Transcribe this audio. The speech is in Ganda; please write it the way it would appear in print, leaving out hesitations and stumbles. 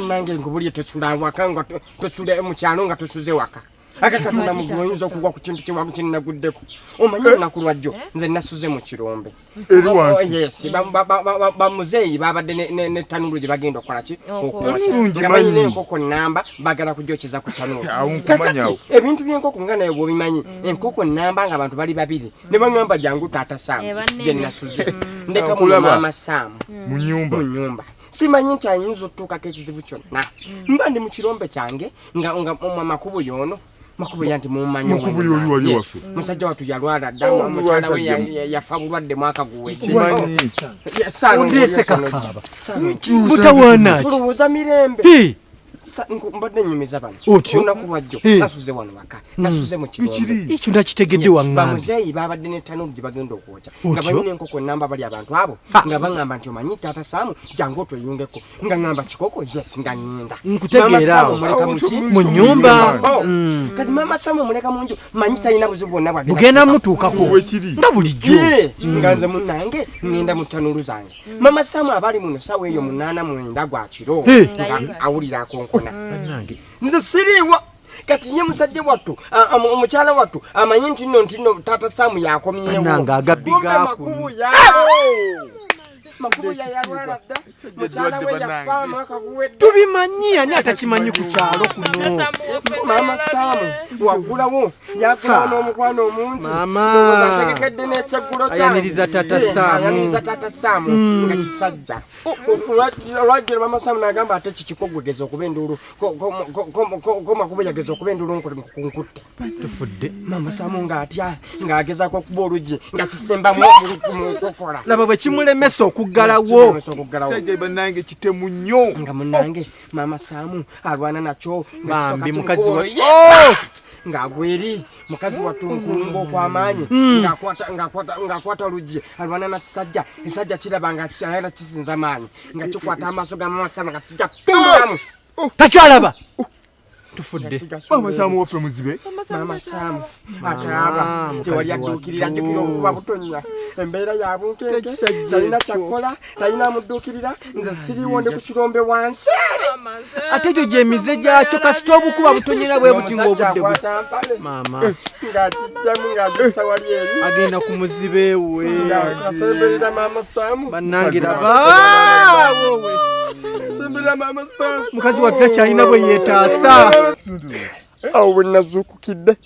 banange ngubulye tesula wakanga tesula mu kyalo nga tusuze waka akakatunda mu goyinzo kugwa ku kintu kiwamu kinna guddeko omanyi nakulwajjo nze nasuze mu kirombe eri wansi yes ba muzeyi babadde ne tanulu gye bagenda okola ki manyi enkoko namba bagala kujocheza ku tanulu kumanya ebintu by'enkoko nga naye bwobimanyi enkoko namba nga abantu bali babiri ne bangamba jangu taata Sam gye nasuze ndeka mu mama Sam mu nyumba simanyi nti ayinza otuukako ekizibu kyonna mba ndi mu kirombe kyange nga makubu yono makubu yanti mumanyi makubu yoli wali wafe musajja watu yalwala dama mukyala we yafa bulwadde mwaka guwe kimanyi undese kakaba mutawana tulowooza mirembe mbadde nyumiza bano olunaku lwajjo sasuze wano waka nasuze mu kirombe ekyo nakitegedde waŋŋambe bamuzeeyi babadde ne tanulu gye bagenda okwokya nga balina enkoko namba bali abantu abo nga baŋŋamba nti omanyi taata Saamu jangu otweyungeko nga ŋŋamba kikoko yes nga ŋŋenda nkutegeeraawo mu nnyumba kati mama Saamu muleka mu nju manyi talina buzibu bwonna bugenda mutuukako nga bulijjo nga nze munnange ŋŋenda mu tanulu zange mama Saamu abali muno sawa eyo 8-9 gwa kiro nga awulira akonkona nze siriiwa kati nye musajja wattu omukyala wattu amanyi nti nno taata Saamu yakomyewo nanga agabbigaako makubu ya yalwala dda mukyala we yafa mwaka guwedde tubimanyi ani atakimanyi ku kyalo kuno mama Saamu wagulawo yakulawo n'omukwano omungi ategekedde n'ekyeggulo ayaniriza taata Saamu nga kisajja olwajjira mama Saamu n'agamba ate kikiko gwegeza okuba enduulu ko makubu yageza okuba enduulu nkunkutte tufudde mama Saamu ng'atya ng'agezaako okuba oluggi nga kisembamu mukokola laba bwe kimulemesa okuggalawo sajja bannange kitemu nnyo nga munnange mama Saamu alwana nakyo bambi mukazi wa ng'agweri mukazi wattu nkulungo okw'amaanyi ng'akwata oluggi alwana na kisajja esajja kiraba nga ayala kisinza maanyi nga kikwata amaaso ga mama Saamu nga kigatulamu takyalaba tufudde mama Saamu waffe muzibe mama Saamu akaaba tewali adduukirira jjukira obukuba butonya embeera ya bunkenke talina kyakkola talina amudduukirira nze siriiwo ndi ku kirombe wansi ate egyo gy'emize gyakyo kasita obukuba butonyera bwe buti ng'obudde maama ng'akijjamu ng'agisa wali eri agenda ku muzibe we asemberera mama Saamu bannange raba wowe semberera mama Saamu mukazi wattu takyalina bwe yeetaasa awo bwe nazuukukidde